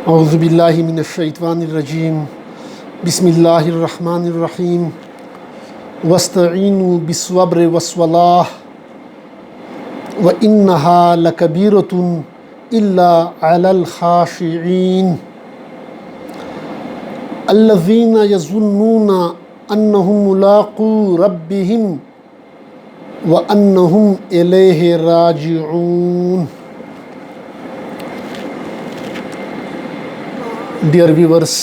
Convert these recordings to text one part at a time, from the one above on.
اعوذ باللہ من الشیطان الرجیم بسم اللہ الرحمن الرحیم واستعینوا بالصبر والصلاۃ وانہا لکبیرۃ الا علی الخاشعین الذین یظنون انہم ملاقو ربہم وانہم الیہ راجعون۔ ڈیئر ویورس،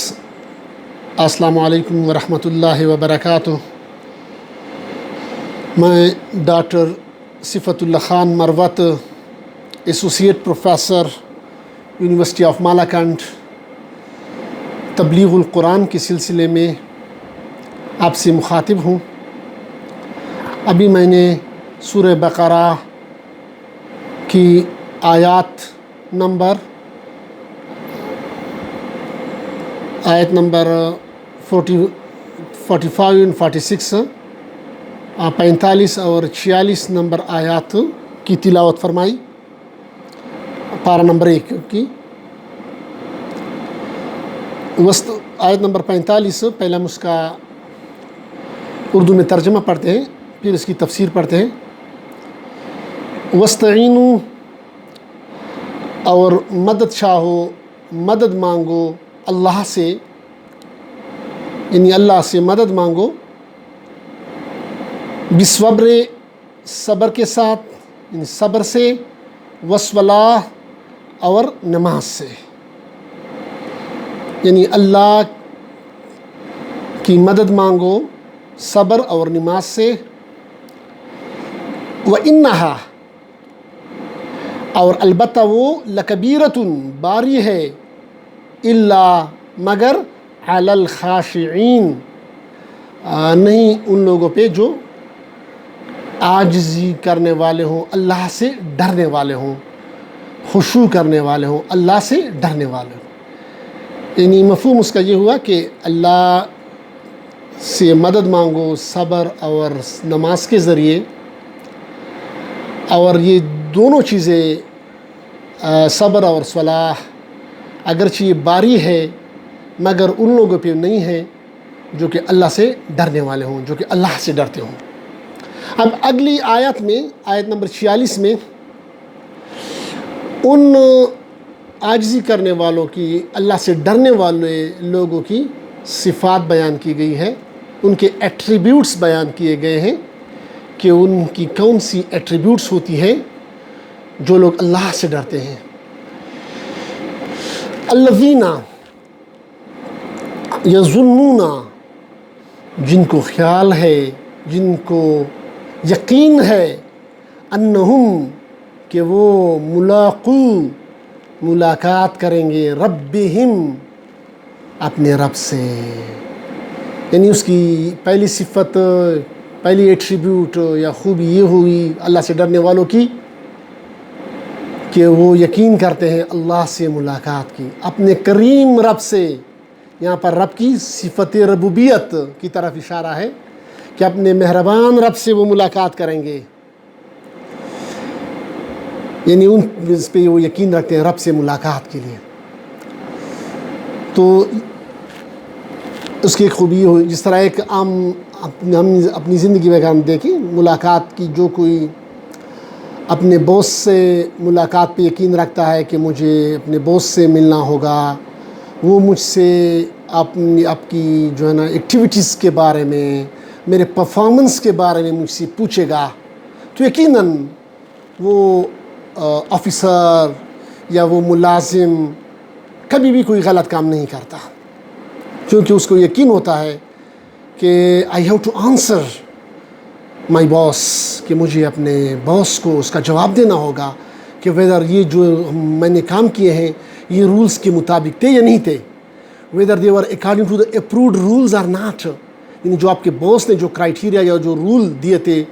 السلام علیکم ورحمۃ اللہ وبرکاتہ۔ میں doctor Sifatullah Khan Marwat, associate professor university of Malakand, تبلیغ القرآن کے سلسلے میں آپ سے مخاطب ہوں۔ ابھی میں نے سورہ بقرہ کی آیت نمبر 45 اور 46 45 اور 46 نمبر آیات کی تلاوت فرمائی، پارہ نمبر 1 کی آیت نمبر 45۔ پہلے ہم اس کا اردو میں ترجمہ پڑھتے ہیں، پھر اس کی تفسیر پڑھتے ہیں۔ وَاسْتَعِینُوا، اور مدد چاہو، مدد مانگو اللہ سے، یعنی اللہ سے مدد مانگو، بالصبر، صبر کے ساتھ، یعنی صبر سے، والصلاۃ، اور نماز سے، یعنی اللہ کی مدد مانگو صبر اور نماز سے۔ وَإِنَّهَا، اور البتہ وہ، لَكَبِيرَةٌ، باری ہے، اللہ، مگر، علی الخاشعین، نہیں ان لوگوں پہ جو عاجزی کرنے والے ہوں، اللہ سے ڈرنے والے ہوں، خشوع کرنے والے ہوں، اللہ سے ڈرنے والے ہوں۔ یعنی مفہوم اس کا یہ ہوا کہ اللہ سے مدد مانگو صبر اور نماز کے ذریعے، اور یہ دونوں چیزیں صبر اور صلاح اگرچہ یہ باری ہے مگر ان لوگوں پہ نہیں ہے جو کہ اللہ سے ڈرنے والے ہوں، جو کہ اللہ سے ڈرتے ہوں۔ اب اگلی آیت میں، آیت نمبر 46 میں، ان عاجزی کرنے والوں کی، اللہ سے ڈرنے والے لوگوں کی صفات بیان کی گئی ہے، ان کے ایٹریبیوٹس بیان کیے گئے ہیں کہ ان کی کون سی ایٹریبیوٹس ہوتی ہیں جو لوگ اللہ سے ڈرتے ہیں۔ الذین یظنون، جن کو خیال ہے، جن کو یقین ہے، انہم، کہ وہ ملاقو، ملاقات کریں گے، ربہم، اپنے رب سے۔ یعنی اس کی پہلی صفت، پہلی ایٹریبیوٹ یا خوبی یہ ہوئی اللہ سے ڈرنے والوں کی کہ وہ یقین کرتے ہیں اللہ سے ملاقات کی، اپنے کریم رب سے۔ یہاں پر رب کی صفت ربوبیت کی طرف اشارہ ہے کہ اپنے مہربان رب سے وہ ملاقات کریں گے، یعنی اس پہ وہ یقین رکھتے ہیں رب سے ملاقات کے لیے۔ تو اس کی ایک خوبی ہو، جس طرح ایک عام ہم اپنی زندگی میں اگر ہم دیکھیں، ملاقات کی، جو کوئی اپنے باس سے ملاقات پہ یقین رکھتا ہے کہ مجھے اپنے باس سے ملنا ہوگا، وہ مجھ سے آپ کی جو ہے نا ایکٹیویٹیز کے بارے میں، میرے پرفارمنس کے بارے میں مجھ سے پوچھے گا، تو یقیناً وہ آفیسر یا وہ ملازم کبھی بھی کوئی غلط کام نہیں کرتا، کیونکہ اس کو یقین ہوتا ہے کہ آئی ہیو ٹو آنسر مائی باس، کہ مجھے اپنے باس کو اس کا جواب دینا ہوگا کہ ویدر یہ جو میں نے کام کیے ہیں یہ رولز کے مطابق تھے یا نہیں تھے، whether they were according to the approved rules are not, یعنی جو آپ کے باس نے جو کرائٹیریا یا جو رول دیے تھے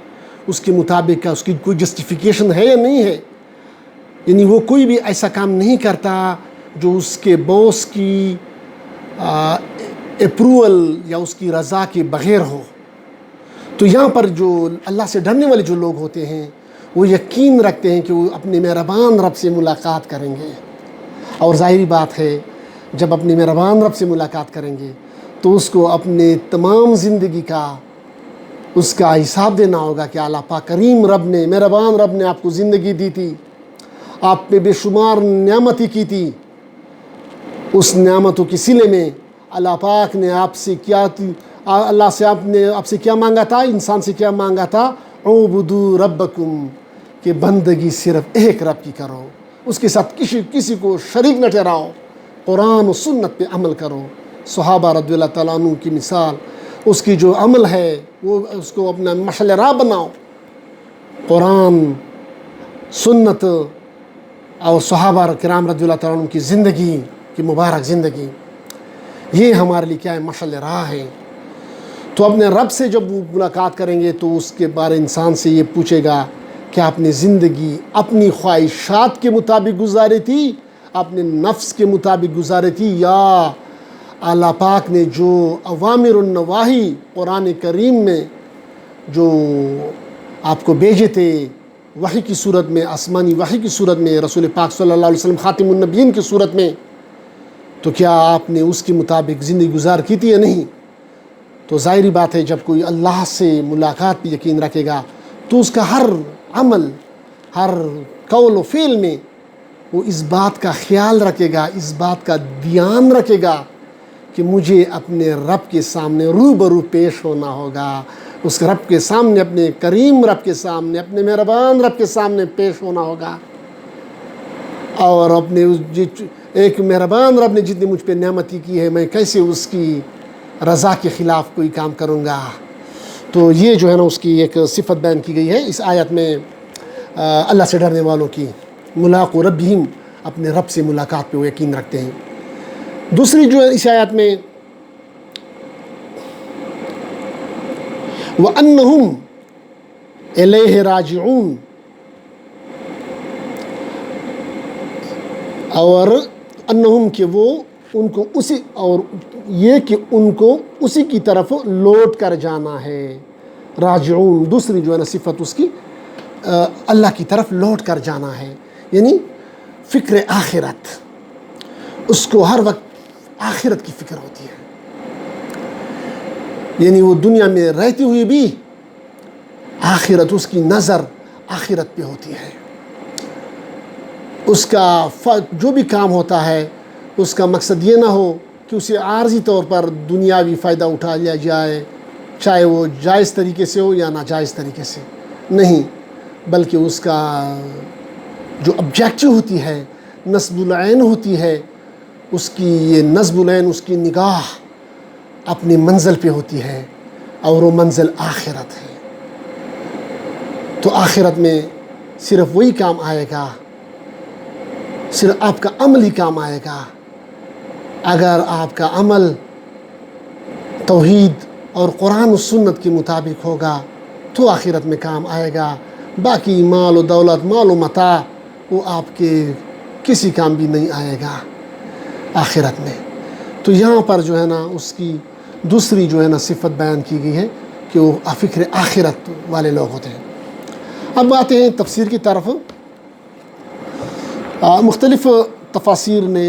اس کے مطابق کا، اس کی کوئی جسٹیفیکیشن ہے یا نہیں ہے۔ یعنی وہ کوئی بھی ایسا کام نہیں کرتا جو اس کے باس کی اپروول یا اس کی رضا کے بغیر ہو۔ تو یہاں پر جو اللہ سے ڈرنے والے جو لوگ ہوتے ہیں وہ یقین رکھتے ہیں کہ وہ اپنے مہربان رب سے ملاقات کریں گے، اور ظاہری بات ہے جب اپنے مہربان رب سے ملاقات کریں گے تو اس کو اپنے تمام زندگی کا اس کا حساب دینا ہوگا کہ اللہ پاک کریم رب نے، مہربان رب نے آپ کو زندگی دی تھی، آپ پہ بے شمار نعمتیں کی تھی، اس نعمتوں کے صلے میں اللہ پاک نے آپ سے کیا تھی، اللہ سے آپ سے کیا مانگا تھا، انسان سے کیا مانگا تھا، اعبدوا ربکم، کہ بندگی صرف ایک رب کی کرو، اس کے ساتھ کسی کو شریک نہ ٹھہراؤ، قرآن و سنت پہ عمل کرو۔ صحابہ رضی اللہ تعالیٰ عنہ کی مثال، اس کی جو عمل ہے وہ اس کو اپنا مشعل راہ بناؤ، قرآن، سنت اور صحابہ کرام رضی اللہ تعالیٰ عنہ کی زندگی کی مبارک زندگی، یہ ہمارے لیے کیا ہے، مشعل راہ ہے۔ تو اپنے رب سے جب وہ ملاقات کریں گے تو اس کے بارے انسان سے یہ پوچھے گا کہ آپ نے زندگی اپنی خواہشات کے مطابق گزاری تھی، اپنے نفس کے مطابق گزاری تھی، یا اللہ پاک نے جو اوامر النواہی قرآن کریم میں جو آپ کو بھیجے تھے وحی کی صورت میں، آسمانی وحی کی صورت میں، رسول پاک صلی اللہ علیہ وسلم خاتم النبیین کی صورت میں، تو کیا آپ نے اس کے مطابق زندگی گزار کی تھی یا نہیں؟ تو ظاہری بات ہے جب کوئی اللہ سے ملاقات پہ یقین رکھے گا تو اس کا ہر عمل، ہر قول و فعل میں وہ اس بات کا خیال رکھے گا، اس بات کا دھیان رکھے گا کہ مجھے اپنے رب کے سامنے روبرو پیش ہونا ہوگا، اس رب کے سامنے، اپنے کریم رب کے سامنے، اپنے مہربان رب کے سامنے پیش ہونا ہوگا، اور اپنے ایک مہربان رب نے جتنی مجھ پہ نعمتی کی ہے میں کیسے اس کی رضا کے خلاف کوئی کام کروں گا۔ تو یہ جو ہے نا اس کی ایک صفت بیان کی گئی ہے اس آیت میں، اللہ سے ڈرنے والوں کی، ملاقو ربہم، اپنے رب سے ملاقات پہ وہ یقین رکھتے ہیں۔ دوسری جو ہے اس آیت میں وَأَنَّهُمْ إِلَيْهِ رَاجِعُونَ، اور انہم کہ وہ ان کو اسی، اور یہ کہ ان کو اسی کی طرف لوٹ کر جانا ہے۔ راجعون دوسری جو ہے نا صفت اس کی اللہ کی طرف لوٹ کر جانا ہے، یعنی فکر آخرت، اس کو ہر وقت آخرت کی فکر ہوتی ہے، یعنی وہ دنیا میں رہتے ہوئے بھی آخرت، اس کی نظر آخرت پہ ہوتی ہے، اس کا جو بھی کام ہوتا ہے اس کا مقصد یہ نہ ہو کہ اسے عارضی طور پر دنیاوی فائدہ اٹھا لیا جائے، چاہے وہ جائز طریقے سے ہو یا ناجائز طریقے سے، نہیں، بلکہ اس کا جو آبجیکٹو ہوتی ہے، نصب العین ہوتی ہے، اس کی یہ نصب العین، اس کی نگاہ اپنی منزل پہ ہوتی ہے، اور وہ منزل آخرت ہے۔ تو آخرت میں صرف وہی کام آئے گا، صرف آپ کا عمل ہی کام آئے گا۔ اگر آپ کا عمل توحید اور قرآن و سنت کے مطابق ہوگا تو آخرت میں کام آئے گا، باقی مال و دولت، مال و متاع، وہ آپ کے کسی کام بھی نہیں آئے گا آخرت میں۔ تو یہاں پر جو ہے نا اس کی دوسری جو ہے نا صفت بیان کی گئی ہے کہ وہ فکر آخرت والے لوگ ہوتے ہیں۔ اب آتے ہیں تفسیر کی طرف۔ مختلف تفاسیر نے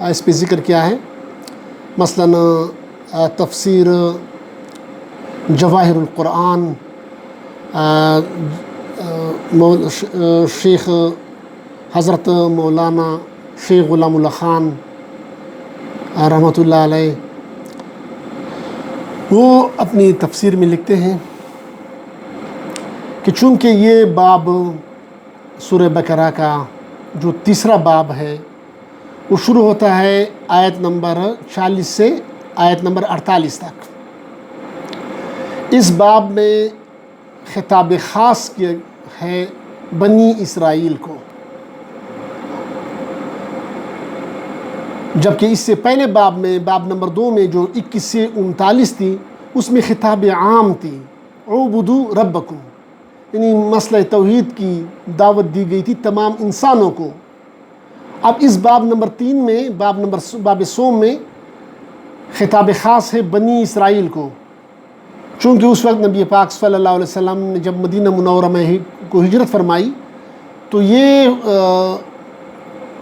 اس پہ ذکر کیا ہے، مثلا تفسیر جواہر القرآن شیخ حضرت مولانا شیخ غلام اللہ خان رحمۃ اللہ علیہ، وہ اپنی تفسیر میں لکھتے ہیں کہ چونکہ یہ باب سورہ بقرہ کا جو تیسرا باب ہے وہ شروع ہوتا ہے آیت نمبر 40 سے آیت نمبر 48 تک۔ اس باب میں خطاب خاص کیا ہے بنی اسرائیل کو، جبکہ اس سے پہلے باب میں، باب نمبر 2 میں جو 21 سے 39 تھی، اس میں خطاب عام تھی، اعبدوا ربکم، یعنی مسئلہ توحید کی دعوت دی گئی تھی تمام انسانوں کو۔ اب اس باب نمبر 3 میں، باب سوم میں خطاب خاص ہے بنی اسرائیل کو، چونکہ اس وقت نبی پاک صلی اللہ علیہ وسلم نے جب مدینہ منورہ میں کو ہجرت فرمائی تو یہ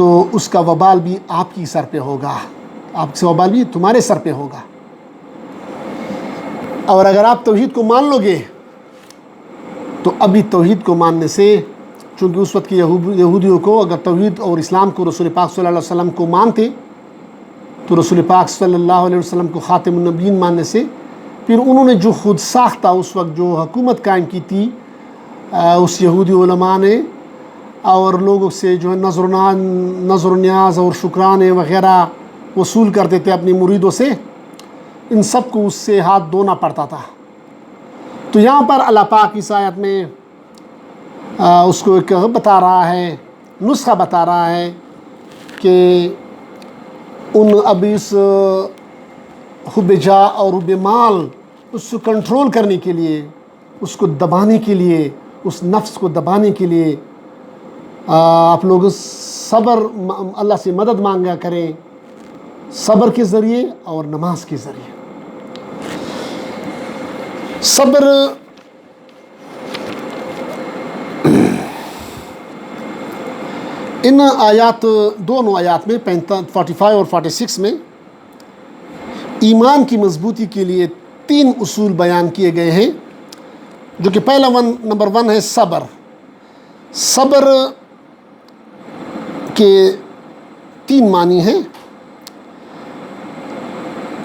تو اس کا وبال بھی آپ کی سر پہ ہوگا، آپ سے وبال بھی تمہارے سر پہ ہوگا۔ اور اگر آپ توحید کو مان لو گے تو ابھی توحید کو ماننے سے، چونکہ اس وقت کے یہودیوں کو اگر توحید اور اسلام کو رسول پاک صلی اللہ علیہ وسلم کو مانتے تو رسول پاک صلی اللہ علیہ وسلم کو خاتم النبیین ماننے سے پھر انہوں نے جو خود ساختہ اس وقت جو حکومت قائم کی تھی اس یہودی علماء نے، اور لوگوں سے جو ہے نظر و نیاز اور شکرانے وغیرہ وصول کرتے تھے اپنی مریدوں سے، ان سب کو اس سے ہاتھ دھونا پڑتا تھا۔ تو یہاں پر اللہ پاک اس آیت میں اس کو ایک بتا رہا ہے، نسخہ بتا رہا ہے کہ اب اس حب جاہ اور حب مال اس کو کنٹرول کرنے کے لیے، اس کو دبانے کے لیے، اس نفس کو دبانے کے لیے آپ لوگ صبر، اللہ سے مدد مانگا کریں، صبر کے ذریعے اور نماز کے ذریعے۔ صبر ان آیات، دونوں آیات میں 45 اور 46 میں ایمان کی مضبوطی کے لیے 3 اصول بیان کیے گئے ہیں، جو کہ پہلا نمبر 1 ہے صبر۔ صبر کے 3 معنی ہیں،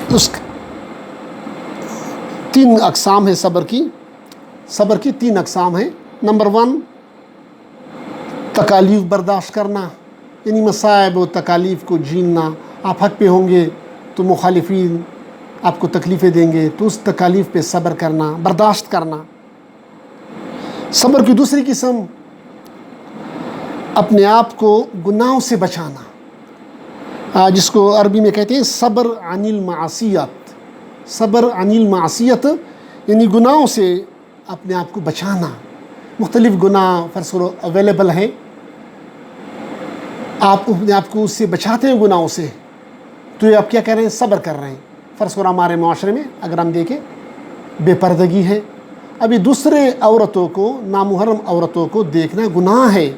اس 3 اقسام ہیں صبر کی 3 اقسام ہیں۔ نمبر 1 تکالیف برداشت کرنا، یعنی مصائب و تکالیف کو جیننا۔ آپ حق پہ ہوں گے تو مخالفین آپ کو تکلیفیں دیں گے، تو اس تکالیف پہ صبر کرنا، برداشت کرنا۔ صبر کی دوسری قسم اپنے آپ کو گناہوں سے بچانا، جس کو عربی میں کہتے ہیں صبر عن المعصیت۔ صبر عن المعصیت یعنی گناہوں سے اپنے آپ کو بچانا۔ مختلف گناہ فرض کرو اویلیبل ہیں، آپ اپنے آپ کو اس سے بچاتے ہیں گناہوں سے، تو یہ آپ کیا کر رہے ہیں؟ صبر کر رہے ہیں۔ فرض کرو ہمارے معاشرے میں اگر ہم دیکھیں بے پردگی ہے، ابھی دوسرے عورتوں کو، نامحرم عورتوں کو دیکھنا گناہ ہے،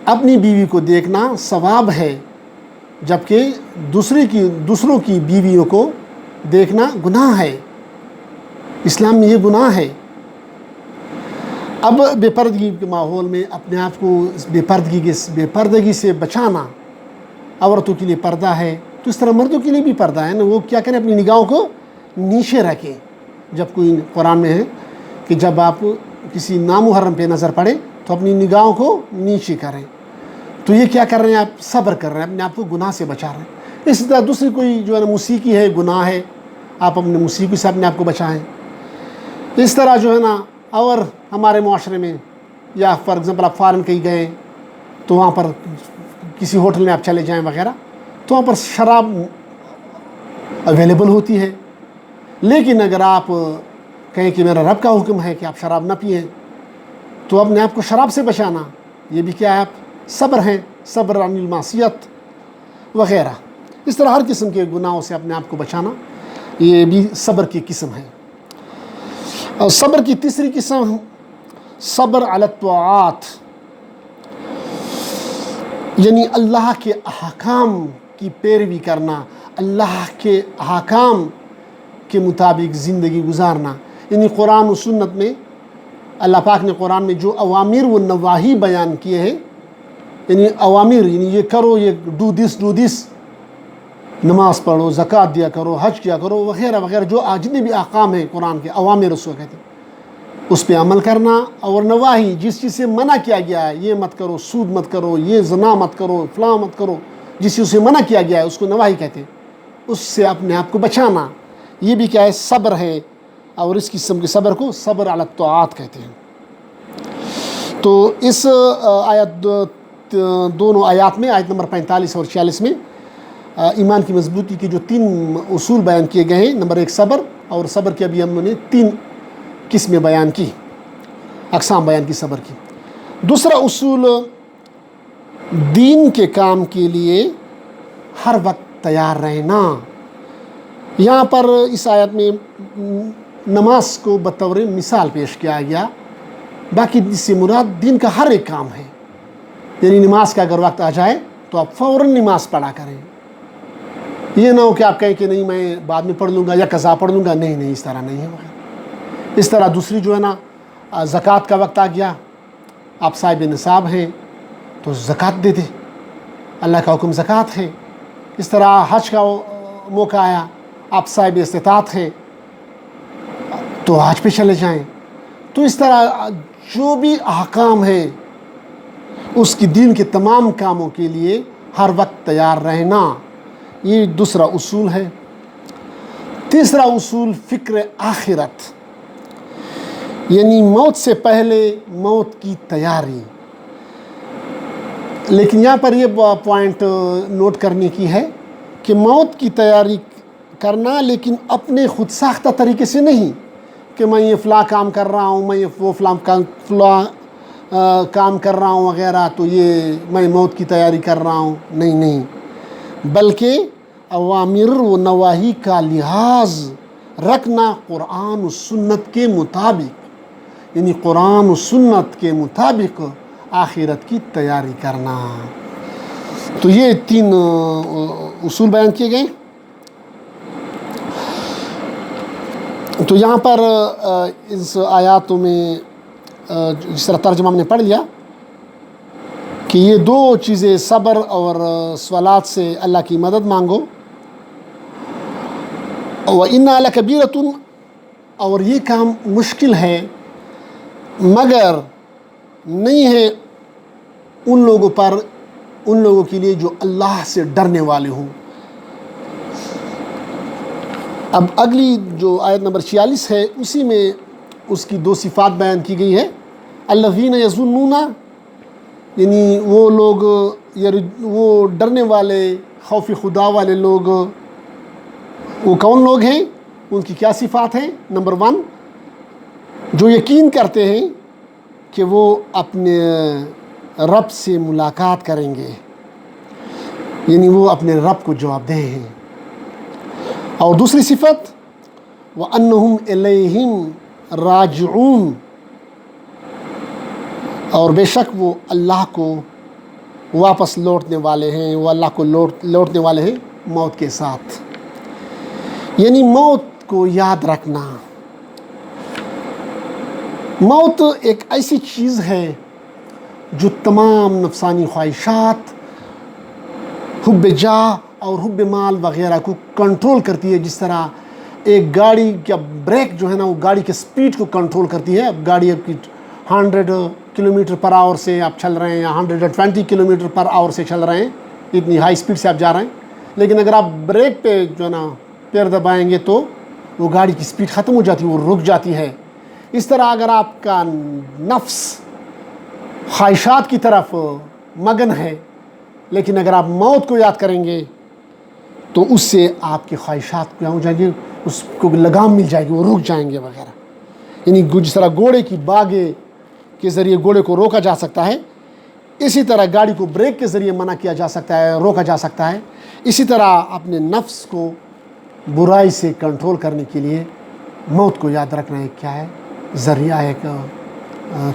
اپنی بیوی کو دیکھنا ثواب ہے، جبکہ دوسروں کی بیویوں کو دیکھنا گناہ ہے، اسلام میں یہ گناہ ہے۔ اب بے پردگی کے ماحول میں اپنے آپ کو بے پردگی سے بچانا، عورتوں کے لیے پردہ ہے تو اس طرح مردوں کے لیے بھی پردہ ہے نا، وہ کیا کریں؟ اپنی نگاہوں کو نیچے رکھیں۔ جب کوئی قرآن میں ہے کہ جب آپ کسی نامحرم پہ نظر پڑے تو اپنی نگاہوں کو نیچے کریں، تو یہ کیا کر رہے ہیں؟ آپ صبر کر رہے ہیں، اپنے آپ کو گناہ سے بچا رہے ہیں۔ اسی طرح دوسری کوئی جو ہے نا موسیقی ہے، گناہ ہے، آپ اپنے موسیقی سے اپنے آپ کو بچائیں۔ اس طرح جو ہے نا، اور ہمارے معاشرے میں یا فار ایگزامپل آپ فارن کہیں گئے تو وہاں پر کسی ہوٹل میں آپ چلے جائیں وغیرہ، تو وہاں پر شراب اویلیبل ہوتی ہے، لیکن اگر آپ کہیں کہ میرا رب کا حکم ہے کہ آپ شراب نہ پئیں، تو اپنے آپ کو شراب سے بچانا، یہ بھی کیا ہے؟ آپ صبر ہیں، صبر عن المعصیت وغیرہ۔ اس طرح ہر قسم کے گناہوں سے اپنے آپ کو بچانا، یہ بھی صبر کی قسم ہے۔ اور صبر کی تیسری قسم صبر علی الطاعات، یعنی اللہ کے احکام کی پیروی کرنا، اللہ کے احکام کے مطابق زندگی گزارنا۔ یعنی قرآن و سنت میں اللہ پاک نے قرآن میں جو اوامر و نواہی بیان کیے ہیں، یعنی اوامر یعنی یہ کرو، یہ ڈو دس، نماز پڑھو، زکوٰۃ دیا کرو، حج کیا کرو وغیرہ وغیرہ، جو جتنے بھی احکام ہیں قرآن کے اوامر اس کو کہتے ہیں، اس پہ عمل کرنا۔ اور نواہی جس چیز سے منع کیا گیا ہے، یہ مت کرو، سود مت کرو، یہ زنا مت کرو، فلاں مت کرو، جس چیز سے منع کیا گیا ہے اس کو نواہی کہتے ہیں، اس سے اپنے آپ کو بچانا، یہ بھی کیا ہے؟ صبر ہے۔ اور اس قسم کے صبر کو صبر علی الطاعات کہتے ہیں۔ تو اس دونوں آیات میں، آیت نمبر 45 اور 46 میں ایمان کی مضبوطی کے جو 3 اصول بیان کیے گئے ہیں۔ نمبر 1 صبر، اور صبر کے ابھی ہم نے 3 قسمیں بیان کی، اقسام بیان کی صبر کی۔ دوسرا اصول دین کے کام کے لیے ہر وقت تیار رہنا۔ یہاں پر اس آیت میں نماز کو بطور مثال پیش کیا گیا، باقی اس سے مراد دین کا ہر ایک کام ہے۔ یعنی نماز کا اگر وقت آ جائے تو آپ فوراً نماز پڑھا کریں. یہ نہ ہو کہ آپ کہیں کہ نہیں میں بعد میں پڑھ لوں گا یا قضا پڑھ لوں گا. نہیں نہیں، اس طرح نہیں ہے. اس طرح دوسری جو ہے نا، زکوٰۃ کا وقت آ گیا، آپ صاحب نصاب ہیں تو زکوٰۃ دے دیں، اللہ کا حکم زکوٰۃ ہے. اس طرح حج کا موقع آیا، آپ صاحب استطاعت ہیں تو حج پہ چلے جائیں. تو اس طرح جو بھی احکام ہے اس کی دین کے تمام کاموں کے لیے ہر وقت تیار رہنا، یہ دوسرا اصول ہے. تیسرا اصول فکر آخرت، یعنی موت سے پہلے موت کی تیاری. لیکن یہاں پر یہ پوائنٹ نوٹ کرنے کی ہے کہ موت کی تیاری کرنا لیکن اپنے خود ساختہ طریقے سے نہیں کہ میں یہ فلاں کام کر رہا ہوں، میں یہ وہ فلاں کام کر رہا ہوں وغیرہ تو یہ میں موت کی تیاری کر رہا ہوں. نہیں نہیں، بلکہ اوامر و نواہی کا لحاظ رکھنا قرآن و سنت کے مطابق، یعنی قرآن و سنت کے مطابق آخرت کی تیاری کرنا. تو یہ 3 اصول بیان کیے گئے. تو یہاں پر اس آیاتوں میں جس طرح ترجمہ ہم نے پڑھ لیا کہ یہ 2 چیزیں صبر اور صلات سے اللہ کی مدد مانگو. وَإِنَّا لَكَبِيرَةٌ، اور یہ کام مشکل ہے مگر نہیں ہے ان لوگوں کے لیے جو اللہ سے ڈرنے والے ہوں. اب اگلی جو آیت نمبر 46 ہے اسی میں اس کی 2 صفات بیان کی گئی ہے. الذین یظنون، یعنی وہ لوگ، وہ ڈرنے والے خوف خدا والے لوگ، وہ کون لوگ ہیں، ان کی کیا صفات ہیں؟ نمبر 1، جو یقین کرتے ہیں کہ وہ اپنے رب سے ملاقات کریں گے، یعنی وہ اپنے رب کو جواب دہ ہیں. اور دوسری صفت وَأَنَّهُمْ إِلَيْهِمْ رَاجِعُونَ، اور بے شک وہ اللہ کو واپس لوٹنے والے ہیں، وہ اللہ کو لوٹنے والے ہیں موت کے ساتھ. یعنی موت کو یاد رکھنا. موت ایک ایسی چیز ہے جو تمام نفسانی خواہشات، حب جاہ اور حب مال وغیرہ کو کنٹرول کرتی ہے. جس طرح ایک گاڑی کا بریک جو ہے نا وہ گاڑی کے سپیڈ کو کنٹرول کرتی ہے. اب گاڑی آپ کی 100 کلومیٹر پر آور سے آپ چل رہے ہیں یا 120 کلومیٹر پر آور سے چل رہے ہیں، اتنی ہائی سپیڈ سے آپ جا رہے ہیں، لیکن اگر آپ بریک پہ جو ہے نا پیر دبائیں گے تو وہ گاڑی کی سپیڈ ختم ہو جاتی ہے، وہ رک جاتی ہے. اس طرح اگر آپ کا نفس خواہشات کی طرف مگن ہے، لیکن اگر آپ موت کو یاد کریں گے تو اس سے آپ کی خواہشات کیا ہو جائیں گے، اس کو لگام مل جائے گی، وہ رک جائیں گے وغیرہ. یعنی جس طرح گھوڑے کی باگے کے ذریعے گھوڑے کو روکا جا سکتا ہے، اسی طرح گاڑی کو بریک کے ذریعے منع کیا جا سکتا ہے، روکا جا سکتا ہے. اسی طرح اپنے نفس کو برائی سے کنٹرول کرنے کے لیے موت کو یاد رکھنا ایک کیا ہے، ذریعہ، ایک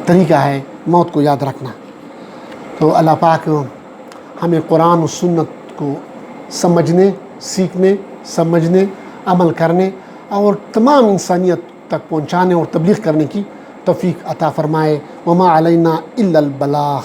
طریقہ ہے موت کو یاد رکھنا. تو اللہ پاک ہمیں قرآن و سنت کو سمجھنے، سیکھنے، سمجھنے، عمل کرنے اور تمام انسانیت تک پہنچانے اور تبلیغ کرنے کی توفیق عطا فرمائے. وما علینا الا البلاغ.